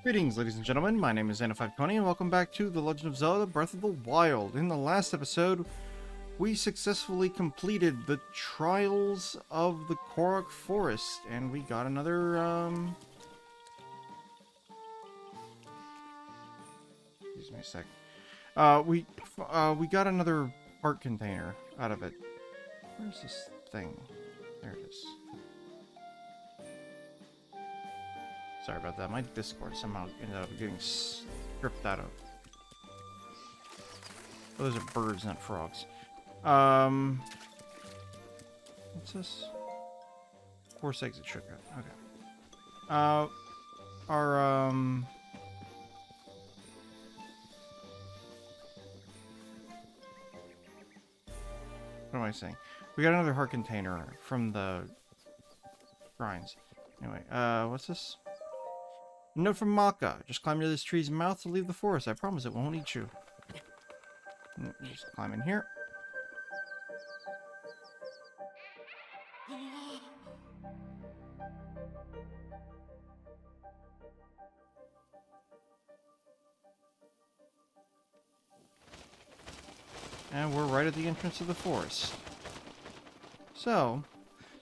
Greetings, ladies and gentlemen. My name is Anna520, and welcome back to The Legend of Zelda: Breath of the Wild. In the last episode, we successfully completed the Trials of the Korok Forest, and we got another, excuse me a sec. We got another heart container out of it. Where's this thing? There it is. Sorry about that. My Discord somehow ended up getting stripped out of. Oh, those are birds, not frogs. What's this? Force exit shortcut. Okay. What am I saying? We got another heart container from the shrines. Anyway, what's this? Note from Maka. Just climb near this tree's mouth to leave the forest. I promise it won't eat you. Just climb in here. And we're right at the entrance of the forest. So,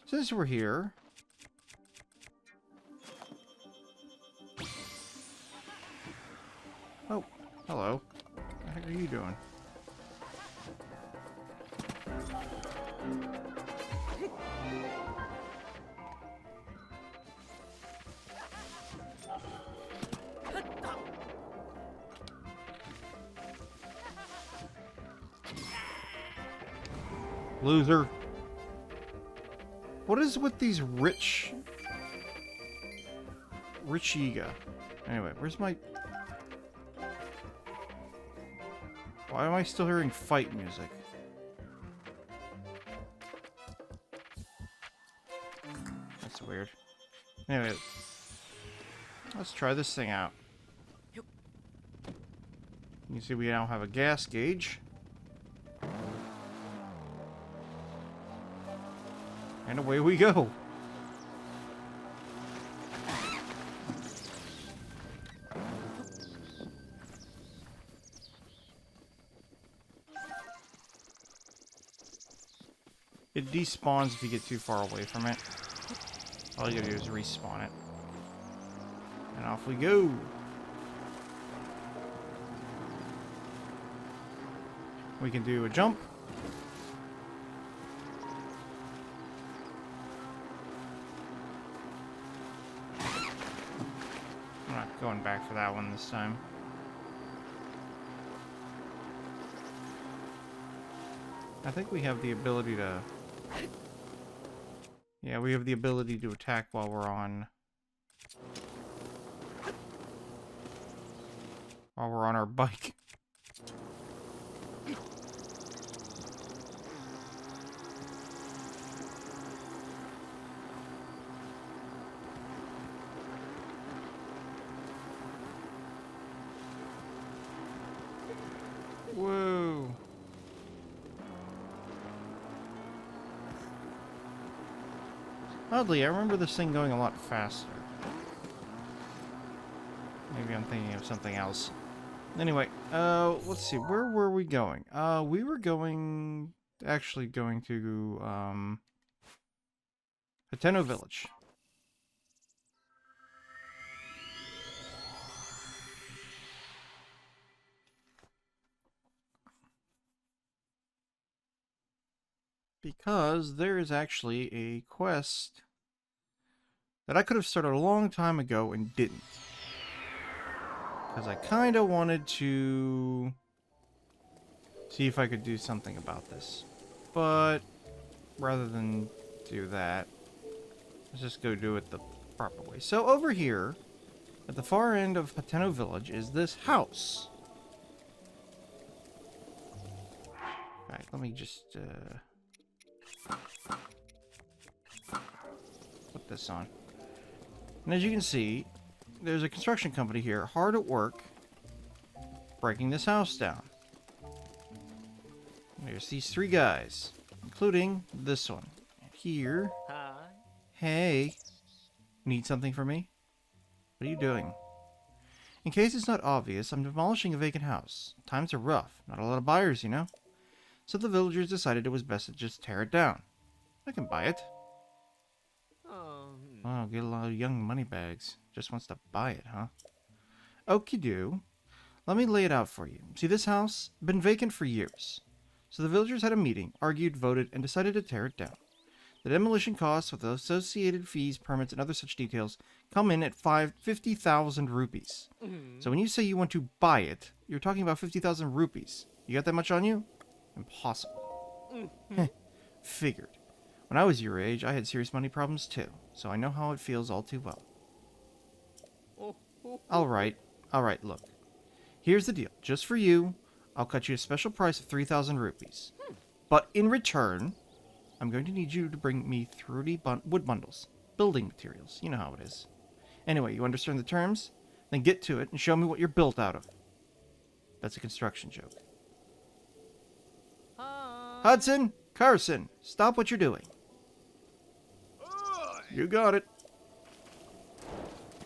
since we're here... Oh, hello. What the heck are you doing? Loser. What is with these rich Yiga? Anyway, where's my... Why am I still hearing fight music? That's weird. Anyway, let's try this thing out. You see we now have a gas gauge. And away we go. It despawns if you get too far away from it. All you gotta do is respawn it. And off we go. We can do a jump. I'm not going back for that one this time. I think we have the ability to... Yeah, we have the ability to attack while we're on... While we're on our bike. Whoa. Oddly, I remember this thing going a lot faster. Maybe I'm thinking of something else. Anyway, let's see. Where were we going? We were actually going to, Hateno Village. Because there is actually a quest that I could have started a long time ago and didn't. Because I kind of wanted to see if I could do something about this. But rather than do that, let's just go do it the proper way. So over here, at the far end of Hateno Village, is this house. Alright, let me just... put this on. And as you can see, there's a construction company here, hard at work, breaking this house down. There's these three guys, including this one. And here... Hey. Need something from me? What are you doing? In case it's not obvious, I'm demolishing a vacant house. Times are rough. Not a lot of buyers, you know? So the villagers decided it was best to just tear it down. I can buy it. Oh, get a lot of young moneybags. Just wants to buy it, huh? Okie do. Let me lay it out for you. See this house? Been vacant for years. So the villagers had a meeting, argued, voted, and decided to tear it down. The demolition costs with the associated fees, permits, and other such details come in at 50,000 rupees. So when you say you want to buy it, you're talking about 50,000 rupees. You got that much on you? Impossible. Figured. When I was your age, I had serious money problems too, so I know how it feels all too well. Alright, look. Here's the deal. Just for you, I'll cut you a special price of 3,000 rupees. But in return, I'm going to need you to bring me 30 wood bundles. Building materials. You know how it is. Anyway, you understand the terms? Then get to it and show me what you're built out of. That's a construction joke. Hudson! Carson! Stop what you're doing. You got it.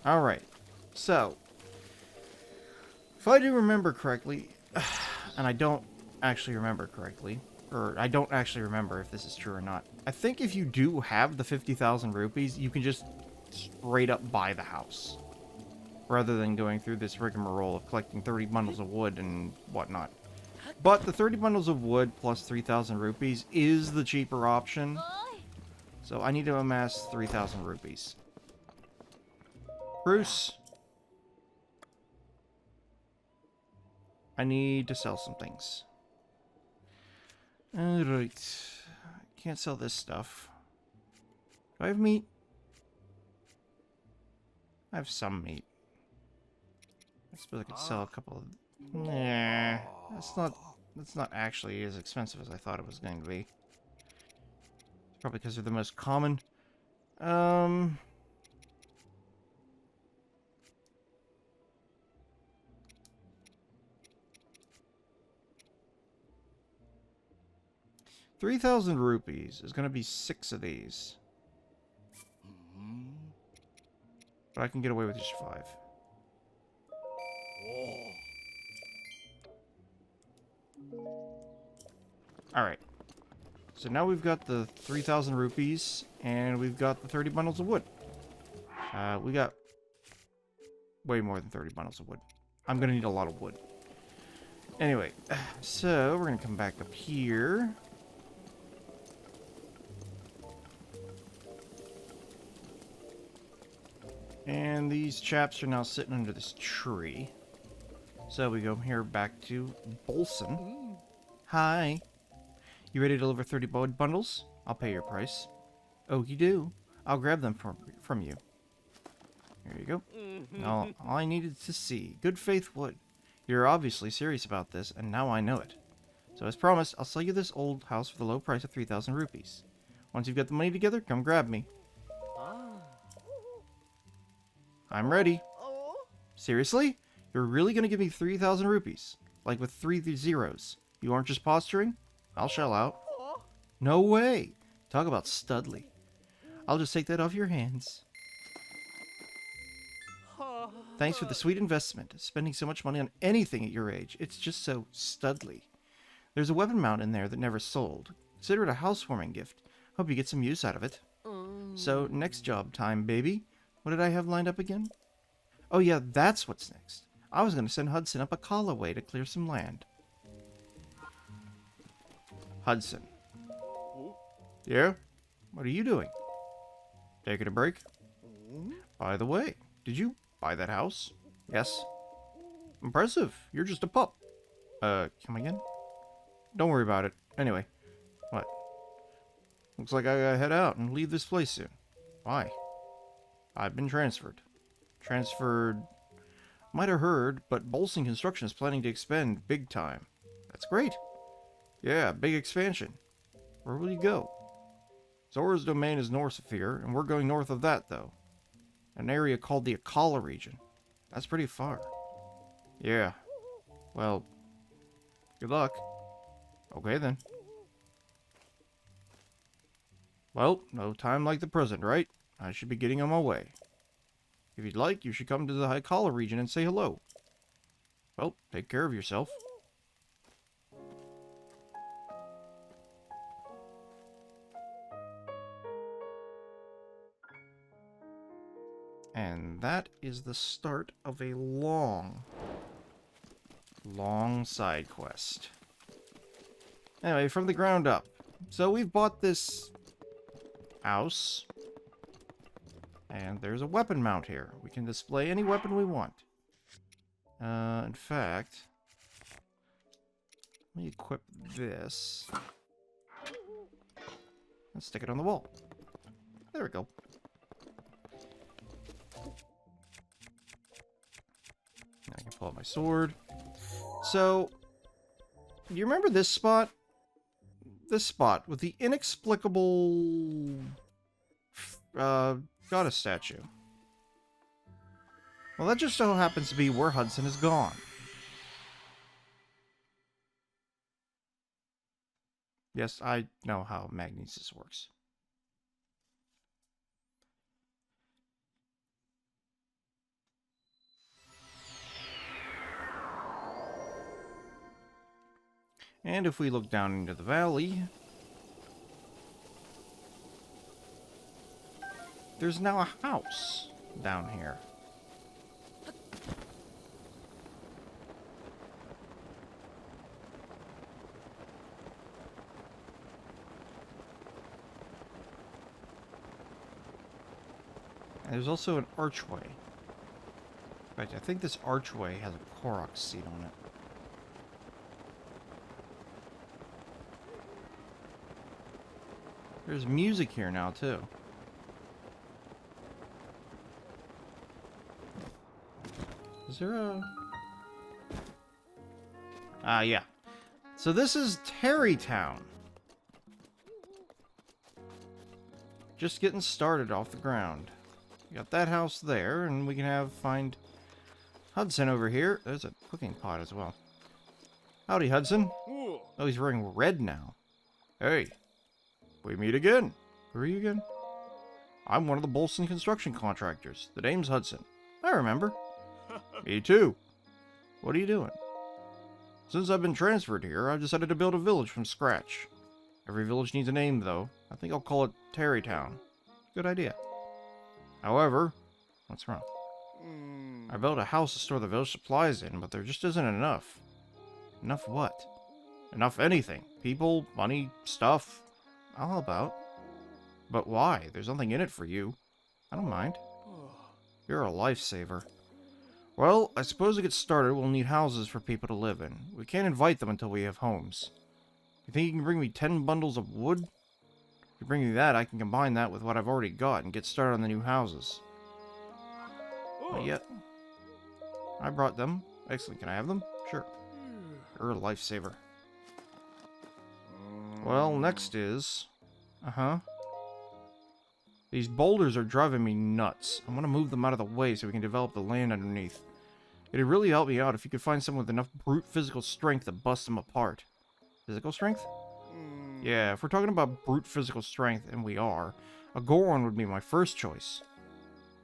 Alright. So, if I do remember correctly, and I don't actually remember correctly, or I don't actually remember if this is true or not, I think if you do have the 50,000 rupees, you can just straight up buy the house, rather than going through this rigmarole of collecting 30 bundles of wood and whatnot. But the 30 bundles of wood plus 3,000 rupees is the cheaper option, so I need to amass 3,000 rupees. Bruce, I need to sell some things. Alright. Can't sell this stuff. Do I have meat? I have some meat. I suppose I could sell a couple of... Nah. That's not actually as expensive as I thought it was going to be. Probably because they're the most common. 3,000 rupees is going to be 6 of these. But I can get away with just 5. Alright. So now we've got the 3,000 rupees, and we've got the 30 bundles of wood. We got way more than 30 bundles of wood. I'm going to need a lot of wood. Anyway, so we're going to come back up here. And these chaps are now sitting under this tree. So we go here back to Bolson. Hi. You ready to deliver 30 wood bundles? I'll pay your price. Oh, you do? I'll grab them from you. Here you go. All I needed to see. Good faith wood. You're obviously serious about this, and now I know it. So as promised, I'll sell you this old house for the low price of 3,000 rupees. Once you've got the money together, come grab me. I'm ready. Seriously? You're really going to give me 3,000 rupees? Like with 3 zeros? You aren't just posturing? I'll shell out. No way. Talk about studly. I'll just take that off your hands. Thanks for the sweet investment. Spending so much money on anything at your age. It's just so studly. There's a weapon mount in there that never sold. Consider it a housewarming gift. Hope you get some use out of it. So, next job time, baby. What did I have lined up again? Oh yeah, that's what's next. I was going to send Hudson up a call away to clear some land. Hudson. Yeah? What are you doing? Taking a break? By the way, did you buy that house? Yes. Impressive. You're just a pup. Come again? Don't worry about it. Anyway. What? Looks like I gotta head out and leave this place soon. Why? I've been transferred. Transferred... Might have heard, but Bolson Construction is planning to expand big time. That's great. Yeah, big expansion. Where will you go? Zora's domain is north of here, and we're going north of that, though. An area called the Akala region. That's pretty far. Yeah. Well, good luck. Okay, then. Well, no time like the present, right? I should be getting on my way. If you'd like, you should come to the Haikala region and say hello. Well, take care of yourself. And that is the start of a long side quest. Anyway, from the ground up. So we've bought this house. And there's a weapon mount here. We can display any weapon we want. In fact, let me equip this. And stick it on the wall. There we go. Now I can pull out my sword. So, you remember this spot? This spot with the inexplicable goddess statue. Well, that just so happens to be where Hudson is gone. Yes, I know how magnesis works. And if we look down into the valley, there's now a house down here. And there's also an archway. In fact, I think this archway has a Korok seat on it. There's music here now, too. Is there a... Ah, yeah. So this is Terrytown. Just getting started off the ground. We got that house there, and we can find Hudson over here. There's a cooking pot as well. Howdy, Hudson. Oh, he's wearing red now. Hey, we meet again. Who are you again? I'm one of the Bolson construction contractors. The name's Hudson. I remember. Me too. What are you doing? Since I've been transferred here, I've decided to build a village from scratch. Every village needs a name, though. I think I'll call it Terrytown. Good idea. However, what's wrong? I built a house to store the village supplies in, but there just isn't enough. Enough what? Enough anything. People, money, stuff. I'll help out. But why? There's nothing in it for you. I don't mind. You're a lifesaver. Well, I suppose to get started, we'll need houses for people to live in. We can't invite them until we have homes. You think you can bring me 10 bundles of wood? If you bring me that, I can combine that with what I've already got and get started on the new houses. Not yet. I brought them. Excellent. Can I have them? Sure. You're a lifesaver. Well, next is... These boulders are driving me nuts. I'm gonna move them out of the way so we can develop the land underneath. It'd really help me out if you could find someone with enough brute physical strength to bust them apart. Physical strength? Yeah, if we're talking about brute physical strength, and we are, a Goron would be my first choice.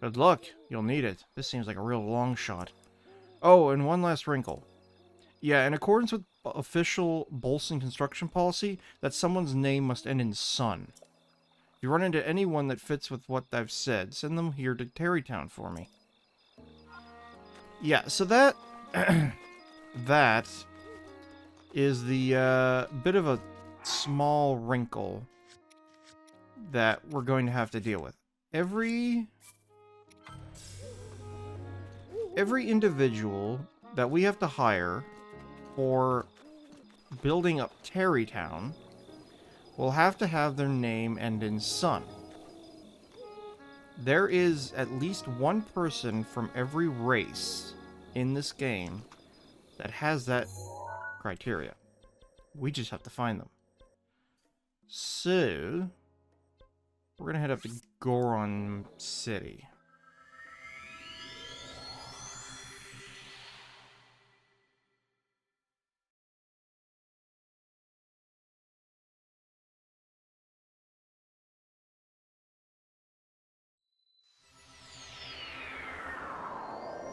Good luck. You'll need it. This seems like a real long shot. Oh, and one last wrinkle. Yeah, in accordance with official Bolson construction policy, that someone's name must end in son. If you run into anyone that fits with what I've said, send them here to Terrytown for me. Yeah, so that... that is the bit of a small wrinkle that we're going to have to deal with. Every individual that we have to hire for building up Terrytown will have to have their name end in son. There is at least one person from every race in this game that has that criteria. We just have to find them. So, we're gonna head up to Goron City.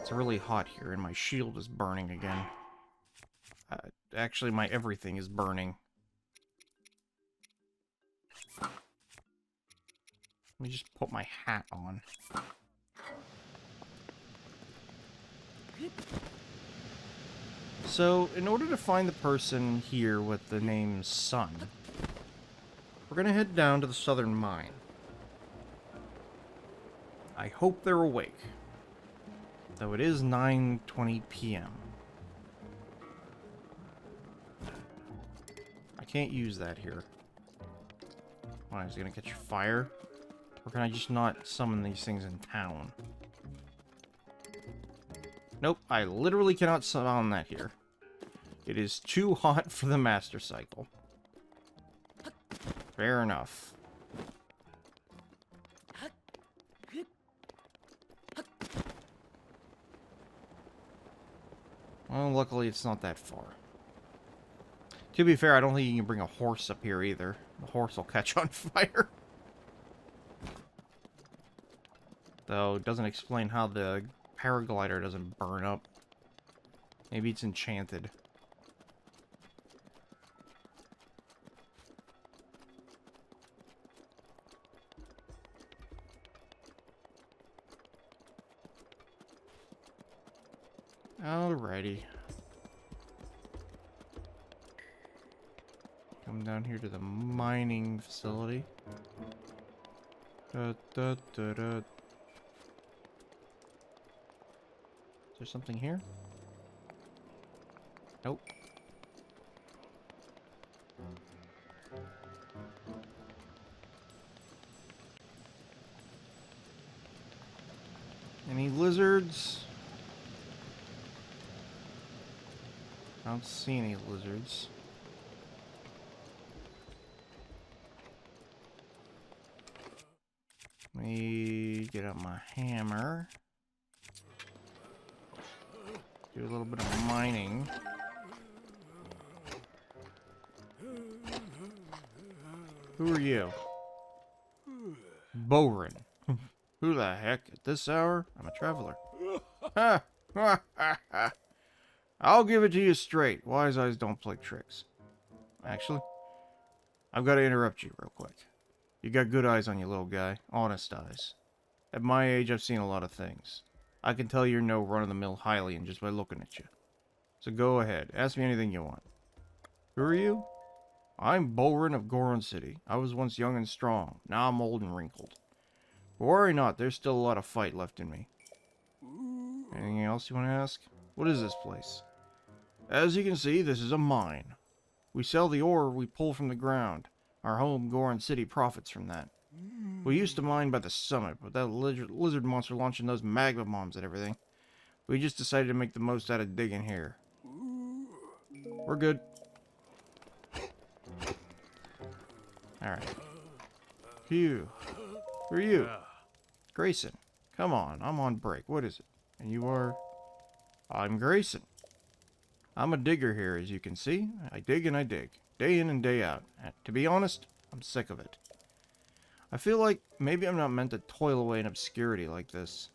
It's really hot here, and my shield is burning again. Actually, my everything is burning. Let me just put my hat on. So, in order to find the person here with the name Sun, we're gonna head down to the southern mine. I hope they're awake. Though it is 9:20 p.m. I can't use that here. Why, is it gonna catch fire? Or can I just not summon these things in town? Nope, I literally cannot summon that here. It is too hot for the Master Cycle. Fair enough. Well, luckily it's not that far. To be fair, I don't think you can bring a horse up here either. The horse will catch on fire. Though, it doesn't explain how the paraglider doesn't burn up. Maybe it's enchanted. Alrighty. Come down here to the mining facility. Is there something here? Nope. Any lizards? I don't see any lizards. Let me get out my hammer. Do a little bit of mining. Who are you? Boren. Who the heck? At this hour? I'm a traveler. Ha! Ha ha ha! I'll give it to you straight. Wise eyes don't play tricks. Actually, I've got to interrupt you real quick. You got good eyes on you, little guy. Honest eyes. At my age, I've seen a lot of things. I can tell you're no run-of-the-mill Hylian just by looking at you. So go ahead. Ask me anything you want. Who are you? I'm Boren of Goron City. I was once young and strong. Now I'm old and wrinkled. But worry not, there's still a lot of fight left in me. Anything else you want to ask? What is this place? As you can see, this is a mine. We sell the ore we pull from the ground. Our home, Goron City, profits from that. We used to mine by the summit, but that lizard monster launching those magma bombs and everything. We just decided to make the most out of digging here. We're good. Alright. Phew. Who are you? Grayson. Come on, I'm on break. What is it? And you are? I'm Grayson. I'm a digger here, as you can see. I dig and I dig. Day in and day out. And to be honest, I'm sick of it. I feel like maybe I'm not meant to toil away in obscurity like this.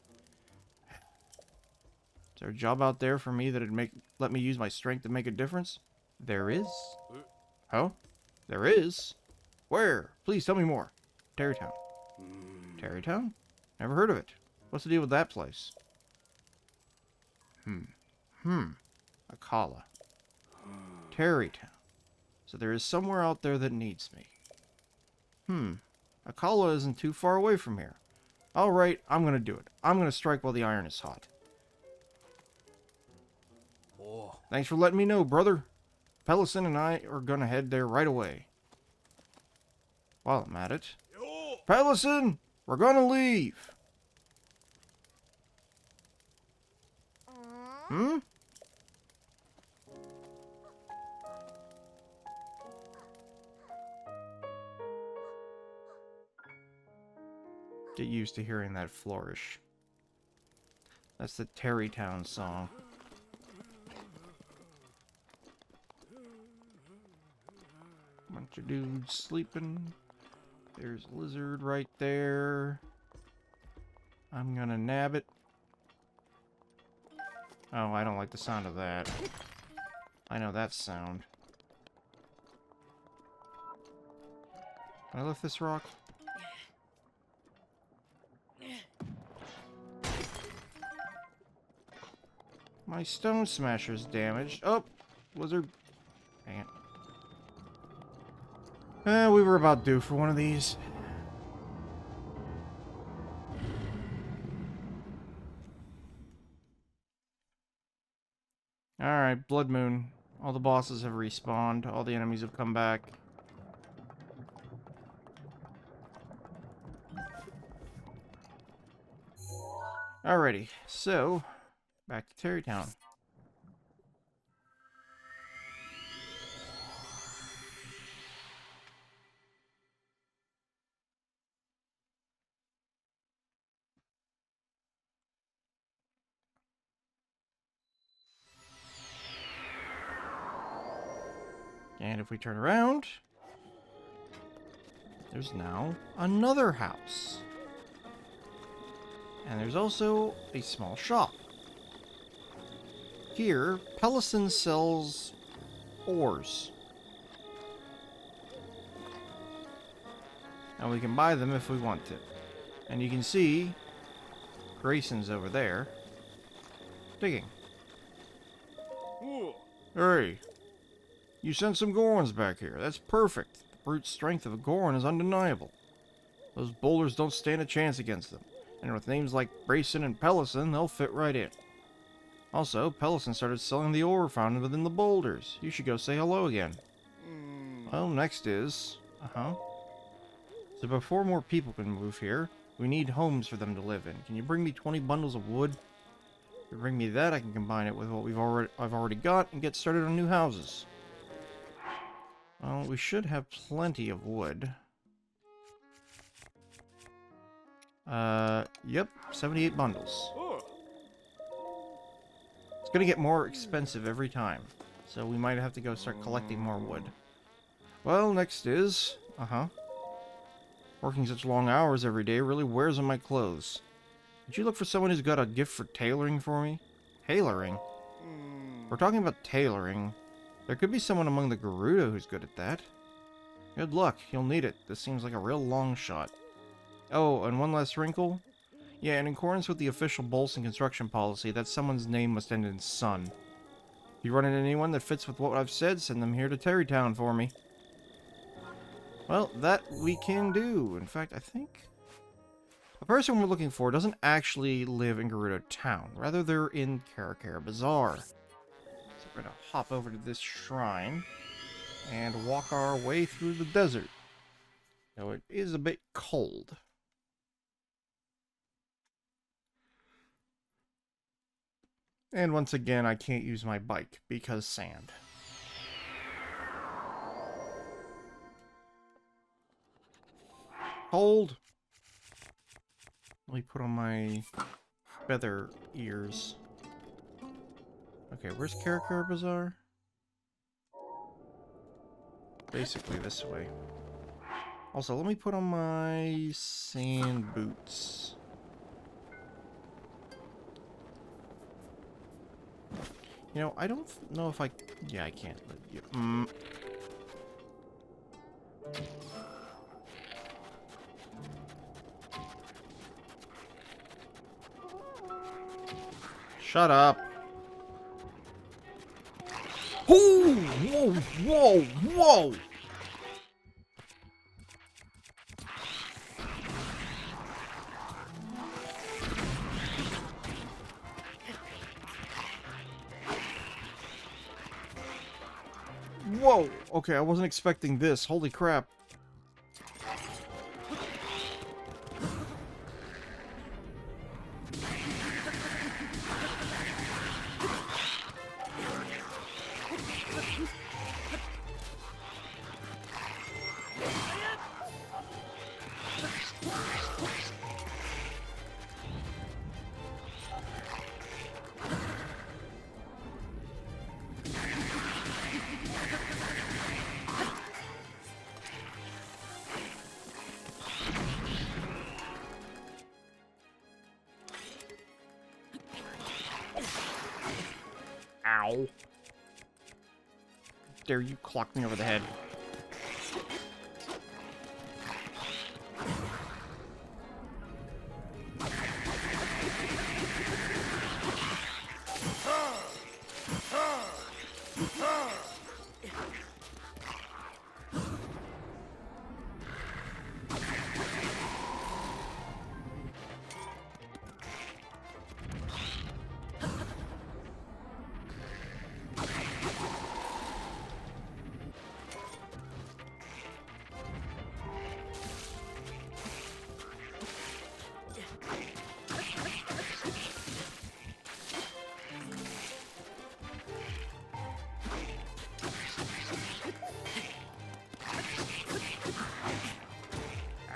Is there a job out there for me that'd let me use my strength to make a difference? There is. Oh? There is? Where? Please tell me more. Terrytown. Terrytown? Never heard of it. What's the deal with that place? Akala. Terrytown. So there is somewhere out there that needs me. Akala isn't too far away from here. Alright, I'm gonna do it. I'm gonna strike while the iron is hot. Oh. Thanks for letting me know, brother. Pellison and I are gonna head there right away. While I'm at it. Pellison! We're gonna leave! Hmm? Get used to hearing that flourish. That's the Terrytown song. Bunch of dudes sleeping. There's a lizard right there. I'm gonna nab it. Oh, I don't like the sound of that. I know that sound. Can I lift this rock? My stone smasher's damaged. Oh! Lizard. Dang it. We were about due for one of these. Alright, Blood Moon. All the bosses have respawned. All the enemies have come back. Alrighty, so back to Terrytown. And if we turn around, there's now another house. And there's also a small shop. Here, Pellison sells ores. And we can buy them if we want to. And you can see Grayson's over there digging. Hey, you sent some Gorons back here. That's perfect. The brute strength of a Goron is undeniable. Those boulders don't stand a chance against them. And with names like Grayson and Pellison, they'll fit right in. Also, Pellison started selling the ore found within the boulders. You should go say hello again. Well, next is... So before more people can move here, we need homes for them to live in. Can you bring me 20 bundles of wood? If you bring me that, I can combine it with what I've already got and get started on new houses. Well, we should have plenty of wood. Yep, 78 bundles. It's gonna get more expensive every time, so we might have to go start collecting more wood. Well, next is... Working such long hours every day really wears on my clothes. Did you look for someone who's got a gift for tailoring for me? Tailoring? We're talking about tailoring. There could be someone among the Gerudo who's good at that. Good luck, you'll need it. This seems like a real long shot. Oh, and one last wrinkle? Yeah, in accordance with the official Bolson construction policy, that someone's name must end in son. If you run into anyone that fits with what I've said, send them here to Terrytown for me. Well, that we can do. In fact, I think the person we're looking for doesn't actually live in Gerudo Town. Rather, they're in Korok Bazaar. So we're going to hop over to this shrine and walk our way through the desert. Though it is a bit cold. And once again, I can't use my bike because sand. Cold. Let me put on my feather ears. Okay, where's Korok Bazaar? Basically this way. Also, let me put on my sand boots. You know, I don't know if I... Yeah, I can't. Shut up. Ooh, whoa, whoa, whoa! Whoa! Okay, I wasn't expecting this. Holy crap. Ow. Dare you clock me over the head.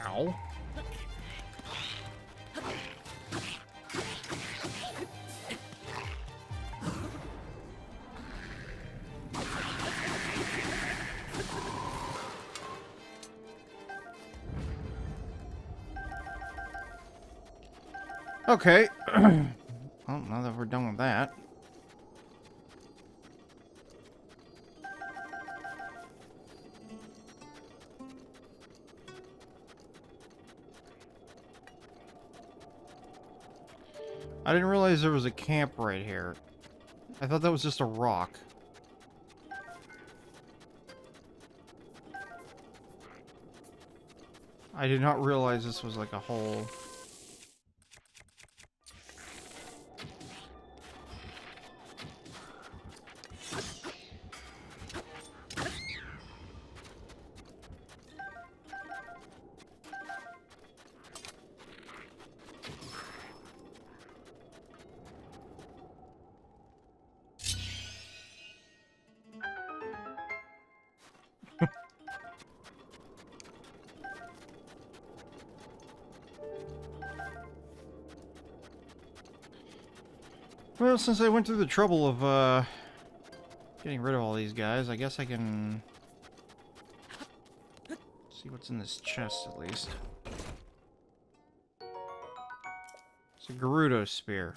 Ow. Okay. Well, now that we're done with that. I didn't realize there was a camp right here. I thought that was just a rock. I did not realize this was like a whole... Well, since I went through the trouble of, getting rid of all these guys, I guess I can... see what's in this chest, at least. It's a Gerudo spear.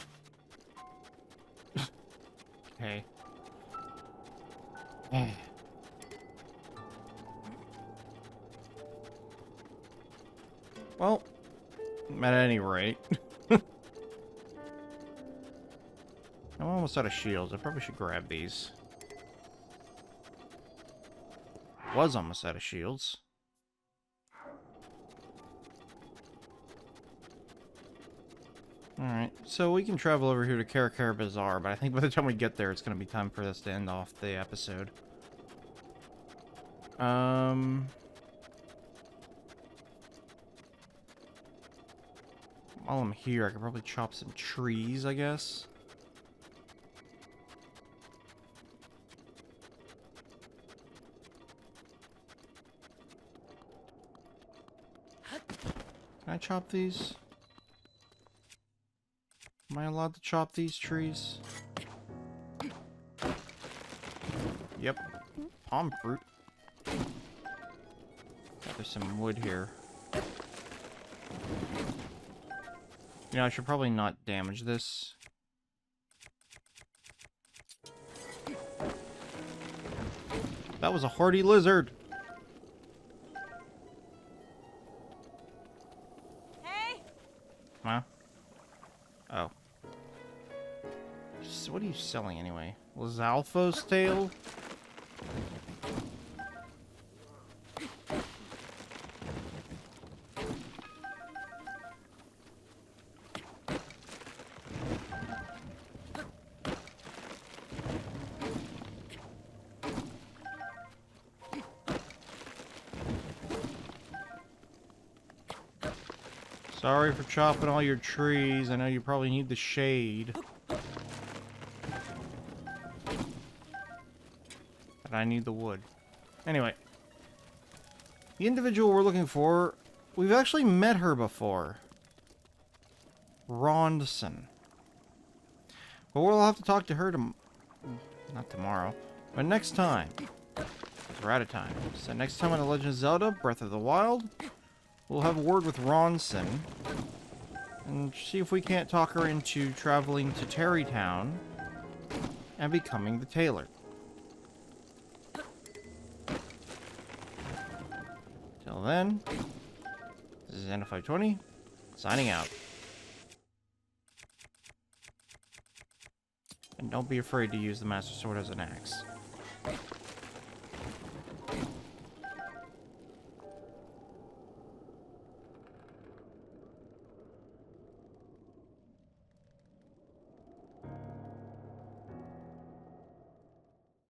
Okay. Well, at any rate... I'm almost out of shields. I probably should grab these. Was almost out of shields. Alright, so we can travel over here to Korok Bazaar, but I think by the time we get there, it's going to be time for us to end off the episode. While I'm here, I could probably chop some trees, I guess. Can I chop these? Am I allowed to chop these trees? Yep. Palm fruit. There's some wood here. You know, I should probably not damage this. That was a hardy lizard! Huh? Oh. So what are you selling anyway? Lizalfo's tail? Sorry for chopping all your trees. I know you probably need the shade. But I need the wood. Anyway. The individual we're looking for, we've actually met her before. Rondson. But we'll have to talk to her not tomorrow, but next time. Because we're out of time. So next time on The Legend of Zelda, Breath of the Wild, we'll have a word with Rondson and see if we can't talk her into traveling to Terrytown and becoming the tailor. Till then, this is N520, signing out. And don't be afraid to use the Master Sword as an axe.